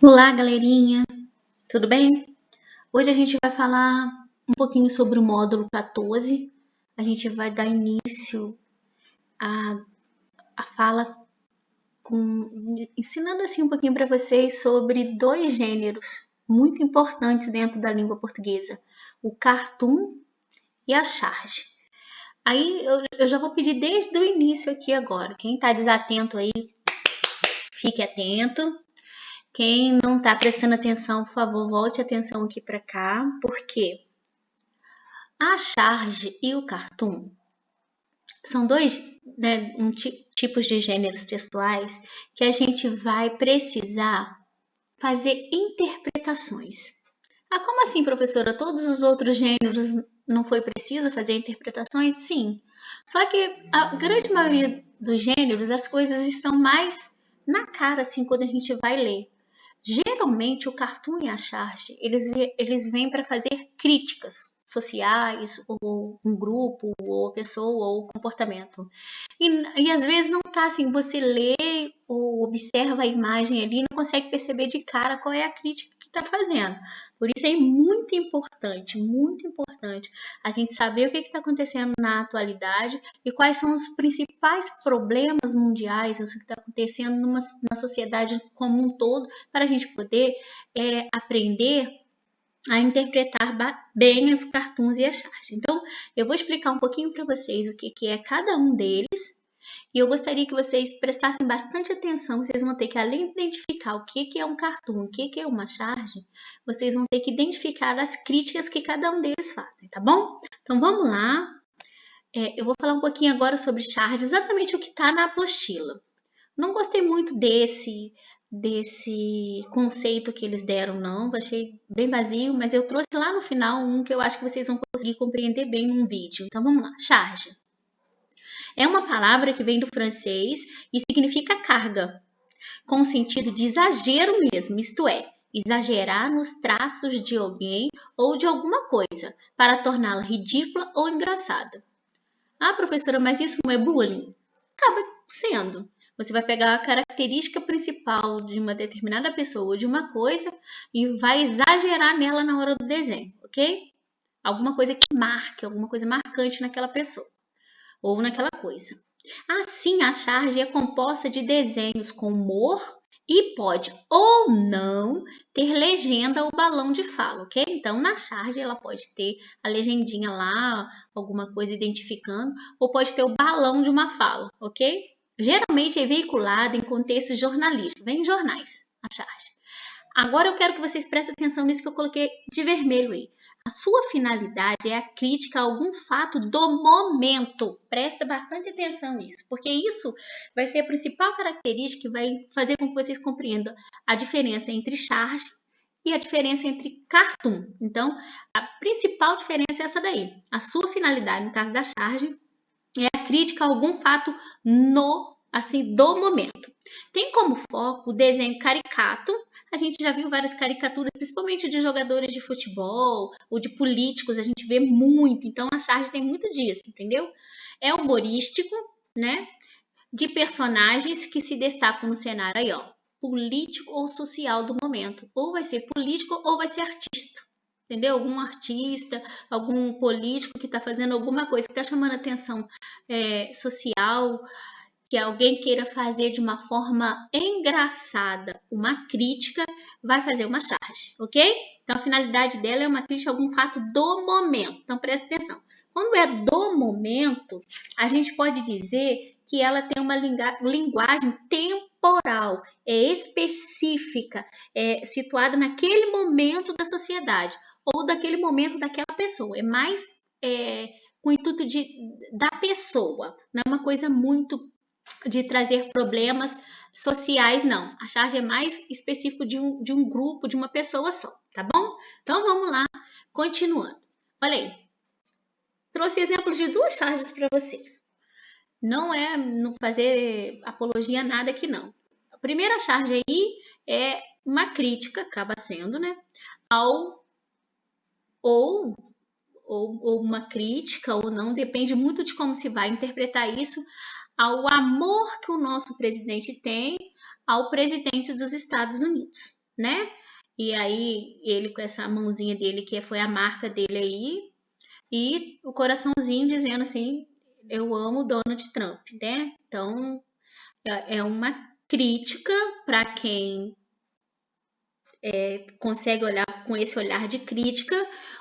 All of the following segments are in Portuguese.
Olá, galerinha, tudo bem? Hoje a gente vai falar um pouquinho sobre o módulo 14. A gente vai dar início à fala ensinando assim um pouquinho para vocês sobre dois gêneros muito importantes dentro da língua portuguesa: o cartoon e a charge. Aí eu já vou pedir desde o início aqui agora. Quem está desatento aí, fique atento. Quem não está prestando atenção, por favor, volte a atenção aqui para cá, porque a charge e o cartoon são dois tipos de gêneros textuais que a gente vai precisar fazer interpretações. Ah, como assim, professora? Todos os outros gêneros não foi preciso fazer interpretações? Sim. Só que a grande maioria dos gêneros, as coisas estão mais na cara, assim, quando a gente vai ler. Geralmente, o cartoon e a charge, eles vêm para fazer críticas sociais, ou um grupo, ou pessoa, ou comportamento. E às vezes não tá assim, você lê ou observa a imagem ali e não consegue perceber de cara qual é a crítica que está fazendo. Por isso é muito importante a gente saber o que está acontecendo na atualidade e quais são os principais problemas mundiais, o que está acontecendo na sociedade como um todo, para a gente poder aprender a interpretar bem os cartoons e a charge. Então, eu vou explicar um pouquinho para vocês o que é cada um deles. E eu gostaria que vocês prestassem bastante atenção. Vocês vão ter que, além de identificar o que é um cartoon, o que é uma charge, vocês vão ter que identificar as críticas que cada um deles fazem, tá bom? Então, vamos lá. Eu vou falar um pouquinho agora sobre charge, exatamente o que está na apostila. Não gostei muito desse conceito que eles deram, não. Achei bem vazio, mas eu trouxe lá no final um que eu acho que vocês vão conseguir compreender bem num vídeo. Então, vamos lá. Charge é uma palavra que vem do francês e significa carga, com o sentido de exagero mesmo, isto é, exagerar nos traços de alguém ou de alguma coisa, para torná-la ridícula ou engraçada. Ah, professora, mas isso não é bullying? Acaba sendo. Você vai pegar a característica principal de uma determinada pessoa ou de uma coisa e vai exagerar nela na hora do desenho, ok? Alguma coisa que marque, alguma coisa marcante naquela pessoa ou naquela coisa. Assim, a charge é composta de desenhos com humor e pode ou não ter legenda ou balão de fala, ok? Então, na charge, ela pode ter a legendinha lá, alguma coisa identificando, ou pode ter o balão de uma fala, ok? Geralmente é veiculada em contexto jornalístico, vem em jornais, a charge. Agora eu quero que vocês prestem atenção nisso que eu coloquei de vermelho aí. A sua finalidade é a crítica a algum fato do momento. Presta bastante atenção nisso, porque isso vai ser a principal característica que vai fazer com que vocês compreendam a diferença entre charge e a diferença entre cartoon. Então, a principal diferença é essa daí. A sua finalidade, no caso da charge, é a crítica a algum fato do momento. Tem como foco o desenho caricato. A gente já viu várias caricaturas, principalmente de jogadores de futebol ou de políticos, a gente vê muito. Então, a charge tem muito disso, entendeu? É humorístico, né? De personagens que se destacam no cenário aí, ó. Político ou social do momento. Ou vai ser político ou vai ser artista. Entendeu? Algum artista, algum político que está fazendo alguma coisa que está chamando a atenção social, que alguém queira fazer de uma forma engraçada uma crítica, vai fazer uma charge, ok? Então, a finalidade dela é uma crítica a algum fato do momento. Então, presta atenção. Quando é do momento, a gente pode dizer que ela tem uma linguagem temporal, é específica, é situada naquele momento da sociedade ou daquele momento daquela pessoa. É mais com o intuito da pessoa, não é uma coisa muito de trazer problemas sociais, não. A charge é mais específico de um grupo, de uma pessoa só, tá bom? Então, vamos lá, continuando. Olha aí, trouxe exemplos de duas charges para vocês. Não fazer apologia a nada aqui, não. A primeira charge aí é uma crítica, acaba sendo, né? Ou uma crítica, ou não, depende muito de como se vai interpretar isso, ao amor que o nosso presidente tem ao presidente dos Estados Unidos. né? E aí ele com essa mãozinha dele, que foi a marca dele aí, e o coraçãozinho dizendo assim, eu amo Donald Trump, né? Então é uma crítica para quem consegue olhar com esse olhar de crítica,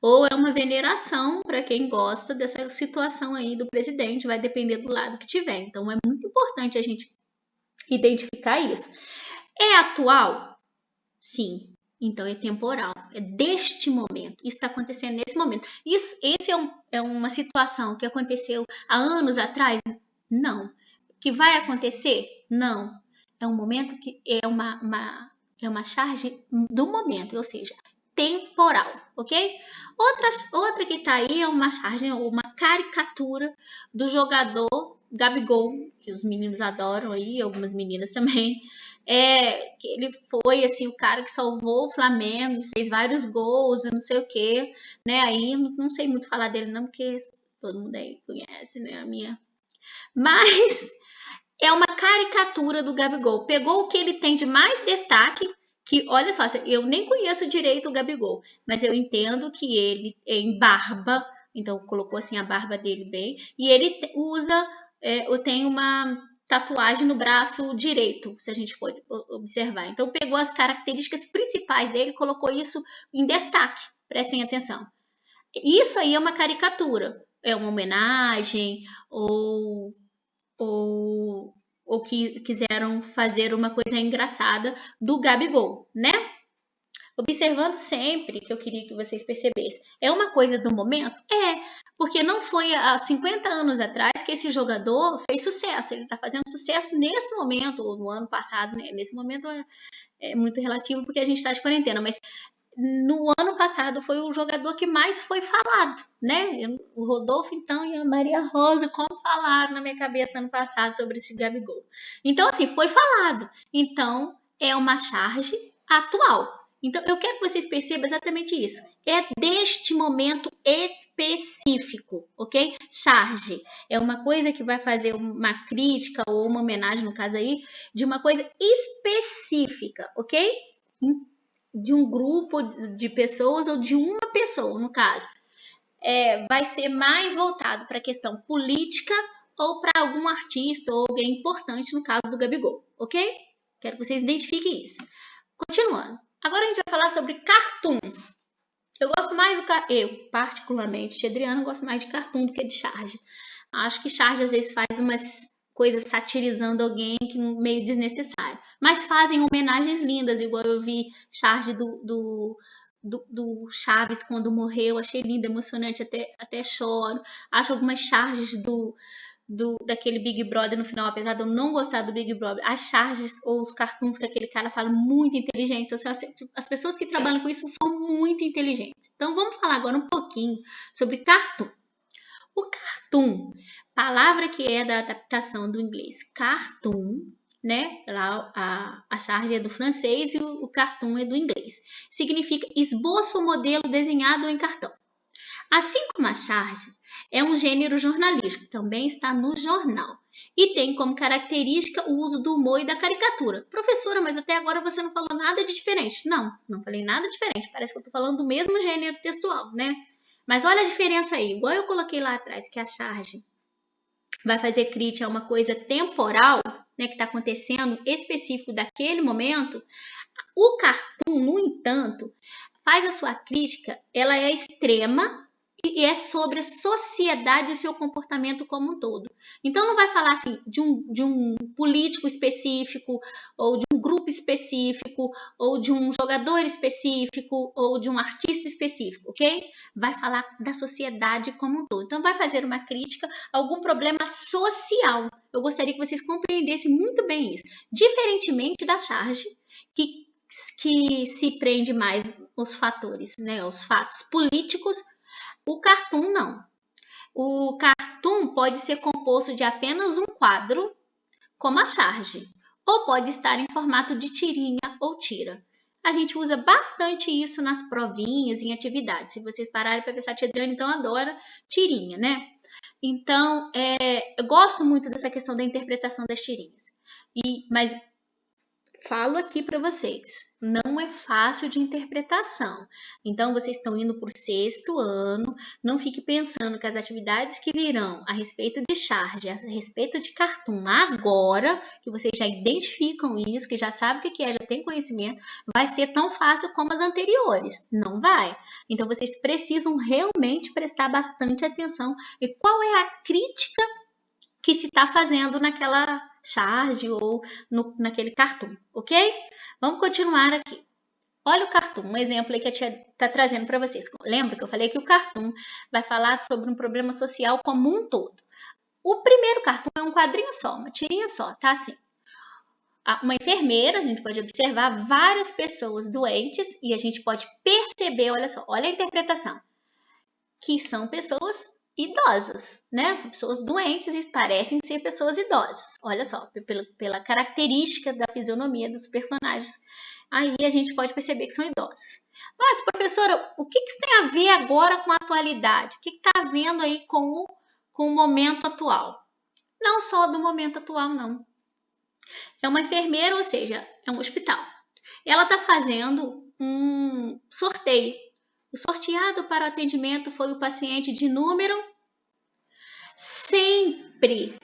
ou é uma veneração para quem gosta dessa situação aí do presidente, vai depender do lado que tiver. Então é muito importante a gente identificar isso. É atual? Sim. Então é temporal, é deste momento. Isso está acontecendo nesse momento. Esse é uma situação que aconteceu há anos atrás? Não. Que vai acontecer? Não. É um momento que é uma charge do momento, ou seja, temporal, ok? Outra que tá aí é uma charge, uma caricatura do jogador Gabigol, que os meninos adoram aí, algumas meninas também. Que ele foi assim o cara que salvou o Flamengo, fez vários gols, eu não sei o que, né? Aí não sei muito falar dele não, porque todo mundo aí conhece, né? A minha. Mas é uma caricatura do Gabigol. Pegou o que ele tem de mais destaque, que olha só, eu nem conheço direito o Gabigol, mas eu entendo que ele é em barba, então colocou assim a barba dele bem, e ele usa, tem uma tatuagem no braço direito, se a gente pode observar. Então pegou as características principais dele e colocou isso em destaque. Prestem atenção. Isso aí é uma caricatura, é uma homenagem ou, ou que quiseram fazer uma coisa engraçada do Gabigol, né? Observando sempre, que eu queria que vocês percebessem, é uma coisa do momento? Porque não foi há 50 anos atrás que esse jogador fez sucesso, ele está fazendo sucesso nesse momento, ou no ano passado, né? Nesse momento é muito relativo porque a gente está de quarentena, mas no ano passado foi o jogador que mais foi falado, né? O Rodolfo, então, e a Maria Rosa, como falaram na minha cabeça ano passado sobre esse Gabigol. Então, assim, foi falado. Então, é uma charge atual. Então, eu quero que vocês percebam exatamente isso. É deste momento específico, ok? Charge é uma coisa que vai fazer uma crítica ou uma homenagem, no caso aí, de uma coisa específica, ok? De um grupo de pessoas ou de uma pessoa, no caso. Vai ser mais voltado para a questão política ou para algum artista ou alguém importante, no caso do Gabigol, ok? Quero que vocês identifiquem isso. Continuando. Agora a gente vai falar sobre cartoon. Eu gosto mais eu, particularmente, de Adriano, gosto mais de cartoon do que de charge. Acho que charge às vezes faz umas coisas satirizando alguém que meio desnecessário. Mas fazem homenagens lindas, igual eu vi charge do Chaves quando morreu, achei lindo, emocionante, até choro. Acho algumas charges daquele Big Brother no final, apesar de eu não gostar do Big Brother, as charges ou os cartoons que aquele cara fala muito inteligente. Então, as pessoas que trabalham com isso são muito inteligentes. Então, vamos falar agora um pouquinho sobre cartoon. O cartoon, palavra que é da adaptação do inglês cartoon, né? Lá a charge é do francês e o cartoon é do inglês. Significa esboço ou modelo desenhado em cartão. Assim como a charge é um gênero jornalístico, também está no jornal. E tem como característica o uso do humor e da caricatura. Professora, mas até agora você não falou nada de diferente. Não falei nada diferente. Parece que eu estou falando do mesmo gênero textual, né? Mas olha a diferença aí. Igual eu coloquei lá atrás, que a charge vai fazer crítica a uma coisa temporal, né, que está acontecendo específico daquele momento. O cartoon, no entanto, faz a sua crítica, ela é extrema e é sobre a sociedade e o seu comportamento como um todo. Então não vai falar assim de um político específico, ou de um grupo específico, ou de um jogador específico, ou de um artista específico, ok? Vai falar da sociedade como um todo. Então vai fazer uma crítica a algum problema social. Eu gostaria que vocês compreendessem muito bem isso. Diferentemente da charge, que se prende mais os fatores, né, os fatos políticos, o cartoon não. O cartoon pode ser composto de apenas um quadro, como a charge, ou pode estar em formato de tirinha ou tira. A gente usa bastante isso nas provinhas, em atividades. Se vocês pararem para pensar, tia Adriana, então adora tirinha, né? Então, eu gosto muito dessa questão da interpretação das tirinhas. Mas falo aqui para vocês, não é fácil de interpretação. Então, vocês estão indo para o 6º ano, não fique pensando que as atividades que virão a respeito de charge, a respeito de Cartoon agora, que vocês já identificam isso, que já sabem o que é, já tem conhecimento, vai ser tão fácil como as anteriores. Não vai. Então, vocês precisam realmente prestar bastante atenção e qual é a crítica que se está fazendo naquela charge ou naquele Cartoon, ok? Vamos continuar aqui. Olha o Cartoon, um exemplo aí que a tia está trazendo para vocês. Lembra que eu falei que o Cartoon vai falar sobre um problema social como um todo. O primeiro Cartoon é um quadrinho só, uma tirinha só, tá assim. Uma enfermeira, a gente pode observar várias pessoas doentes e a gente pode perceber, olha só, olha a interpretação, que são pessoas idosas, né? São pessoas doentes e parecem ser pessoas idosas. Olha só, pela característica da fisionomia dos personagens, aí a gente pode perceber que são idosos. Mas, professora, o que isso tem a ver agora com a atualidade? O que está havendo aí com o momento atual? Não só do momento atual, não. É uma enfermeira, ou seja, é um hospital. Ela está fazendo um sorteio. O sorteado para o atendimento foi o paciente de número sempre,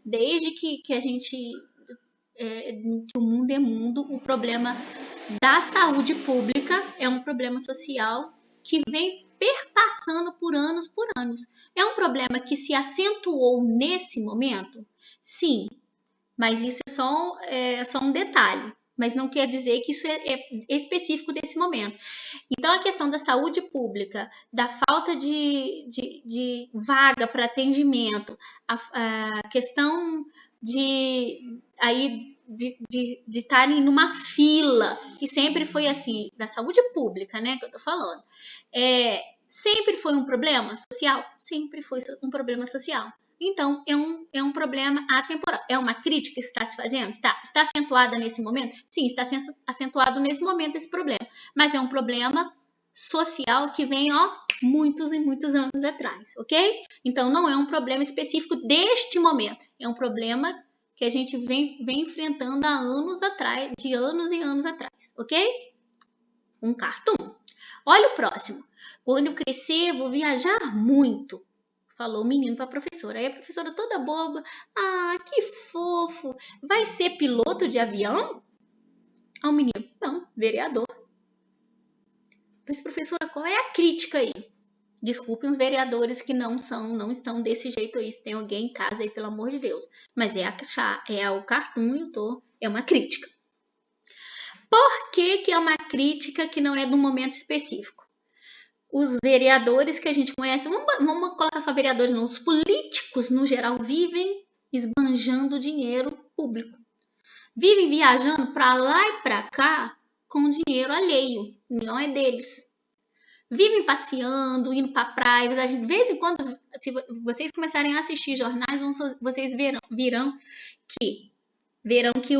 desde que a gente, que o mundo é mundo, o problema da saúde pública é um problema social que vem perpassando por anos. É um problema que se acentuou nesse momento? Sim, mas isso é só um detalhe. Mas não quer dizer que isso é específico desse momento. Então, a questão da saúde pública, da falta de vaga para atendimento, a questão de estarem numa fila, que sempre foi assim, da saúde pública, né, que eu estou falando, sempre foi um problema social? Sempre foi um problema social. Então, é um problema atemporal. É uma crítica que está se fazendo? Está acentuada nesse momento? Sim, está sendo acentuado nesse momento esse problema. Mas é um problema social que vem, muitos e muitos anos atrás, ok? Então, não é um problema específico deste momento. É um problema que a gente vem enfrentando há anos atrás, de anos e anos atrás, ok? Um Cartoon. Olha o próximo. Quando eu crescer, vou viajar muito. Falou o menino para a professora. Aí a professora toda boba. Ah, que fofo. Vai ser piloto de avião? O menino. Não, vereador. Mas, professora, qual é a crítica aí? Desculpem os vereadores que não estão desse jeito aí. Se tem alguém em casa aí, pelo amor de Deus. Mas o Cartoon, é uma crítica. Por que é uma crítica que não é de um momento específico? Os vereadores que a gente conhece, vamos colocar só vereadores, não, os políticos no geral vivem esbanjando dinheiro público. Vivem viajando para lá e para cá com dinheiro alheio, não é deles. Vivem passeando, indo para praia. De vez em quando, se vocês começarem a assistir jornais, vocês verão que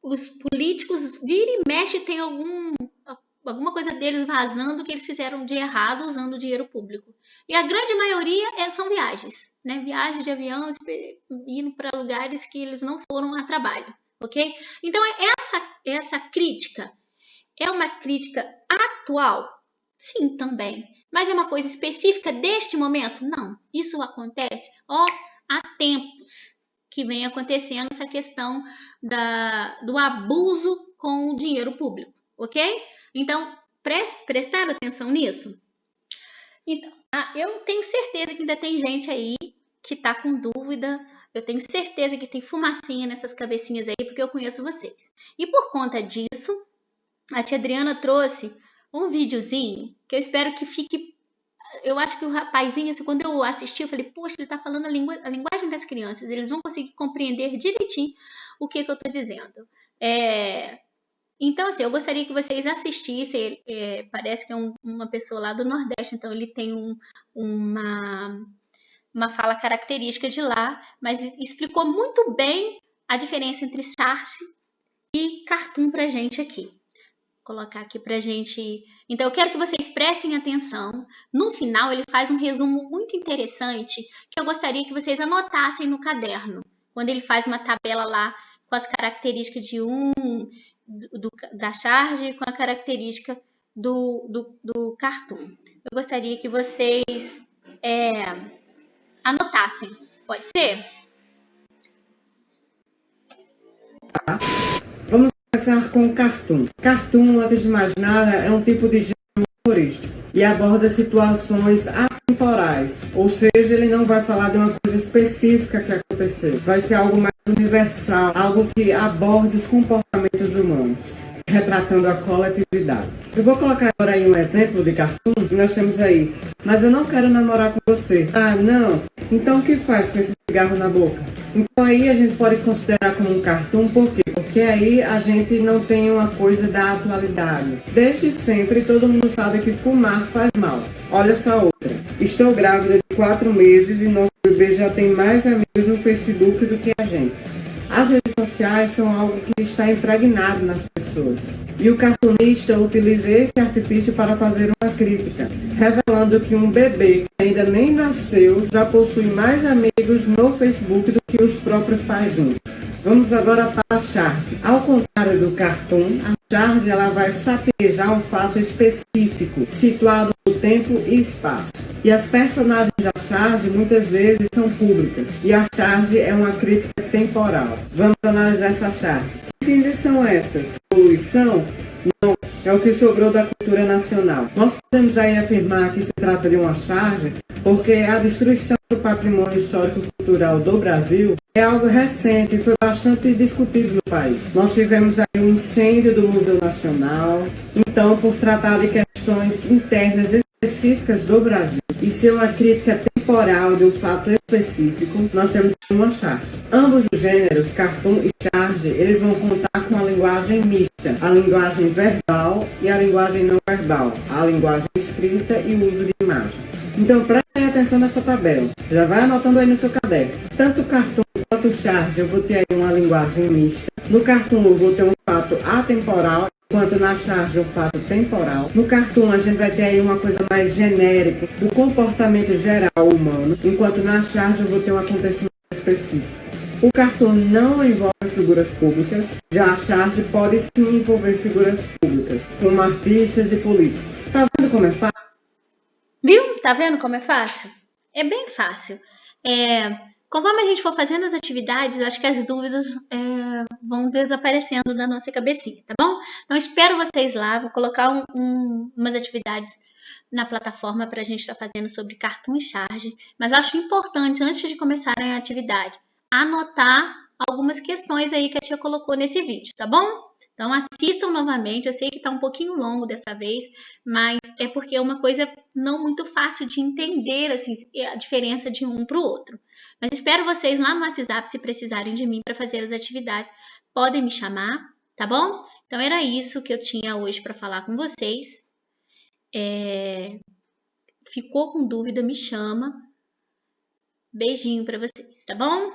os políticos vira e mexe tem alguma coisa deles vazando que eles fizeram de errado usando o dinheiro público. E a grande maioria são viagens, né? Viagens de avião, indo para lugares que eles não foram a trabalho, ok? Então, essa crítica é uma crítica atual? Sim, também. Mas é uma coisa específica deste momento? Não. Isso acontece, há tempos que vem acontecendo essa questão do abuso com o dinheiro público, ok? Então, prestaram atenção nisso? Então, eu tenho certeza que ainda tem gente aí que tá com dúvida. Eu tenho certeza que tem fumacinha nessas cabecinhas aí, porque eu conheço vocês. E por conta disso, a tia Adriana trouxe um videozinho que eu espero que fique. Eu acho que o rapazinho, assim, quando eu assisti, eu falei, poxa, ele tá falando a linguagem das crianças, eles vão conseguir compreender direitinho o que eu tô dizendo. Então, assim, eu gostaria que vocês assistissem. Parece que é uma pessoa lá do Nordeste, então ele tem uma fala característica de lá, mas explicou muito bem a diferença entre charge e cartoon pra gente aqui. Vou colocar aqui pra gente. Então, eu quero que vocês prestem atenção. No final, ele faz um resumo muito interessante que eu gostaria que vocês anotassem no caderno. Quando ele faz uma tabela lá com as características de da charge com a característica do cartoon. Eu gostaria que vocês anotassem. Pode ser? Vamos começar com o cartoon. Cartoon, antes de mais nada, é um tipo de gênero humorístico e aborda situações atemporais, ou seja, ele não vai falar de uma coisa específica que aconteceu. Vai ser algo mais universal, algo que aborde os comportamentos humanos, retratando a coletividade. Eu vou colocar agora aí um exemplo de cartoon que nós temos aí. Mas eu não quero namorar com você. Ah, não? Então o que faz com esse cigarro na boca? Então aí a gente pode considerar como um cartoon, por quê? Porque aí a gente não tem uma coisa da atualidade. Desde sempre todo mundo sabe que fumar faz mal. Olha essa outra. Estou grávida de 4 meses e nosso bebê já tem mais amigos no Facebook do que a gente. As redes sociais são algo que está impregnado nas pessoas. E o cartunista utiliza esse artifício para fazer uma crítica, revelando que um bebê que ainda nem nasceu já possui mais amigos no Facebook do que os próprios pais juntos. Vamos agora para a charge. Ao contrário do cartoon, a charge ela vai satirizar um fato específico, situado no tempo e espaço. E as personagens da charge muitas vezes são públicas. E a charge é uma crítica temporal. Vamos analisar essa charge. Que cinzas são essas? Poluição? Não, é o que sobrou da cultura nacional. Nós podemos aí afirmar que se trata de uma charge porque a destruição do patrimônio histórico-cultural do Brasil é algo recente e foi bastante discutido no país. Nós tivemos aí um incêndio do Museu Nacional, então por tratar de questões internas específicas do Brasil e ser uma crítica temporal de um fato específico, nós temos uma charge. Ambos os gêneros, cartoon e charge, eles vão contar com a linguagem mista, a linguagem verbal e a linguagem não verbal, a linguagem escrita e o uso de imagens. Então prestem atenção nessa tabela, já vai anotando aí no seu caderno. Tanto cartoon quanto charge eu vou ter aí uma linguagem mista. No cartoon eu vou ter um fato atemporal, enquanto na charge um fato temporal. No cartoon a gente vai ter aí uma coisa mais genérica do comportamento geral humano, enquanto na charge eu vou ter um acontecimento específico. O cartoon não envolve figuras públicas, já a charge pode sim envolver figuras públicas, como artistas e políticos. Tá vendo como é fácil? Viu? Tá vendo como é fácil? É bem fácil. Conforme a gente for fazendo as atividades, acho que as dúvidas vão desaparecendo da nossa cabecinha, tá bom? Então, espero vocês lá. Vou colocar umas atividades na plataforma para a gente estar fazendo sobre cartoon e charge. Mas acho importante, antes de começarem a atividade, anotar algumas questões aí que a tia colocou nesse vídeo, tá bom? Então, assistam novamente. Eu sei que está um pouquinho longo dessa vez, mas é porque é uma coisa não muito fácil de entender assim, a diferença de um para o outro. Mas espero vocês lá no WhatsApp, se precisarem de mim para fazer as atividades. Podem me chamar, tá bom? Então, era isso que eu tinha hoje para falar com vocês. Ficou com dúvida, me chama. Beijinho para vocês, tá bom?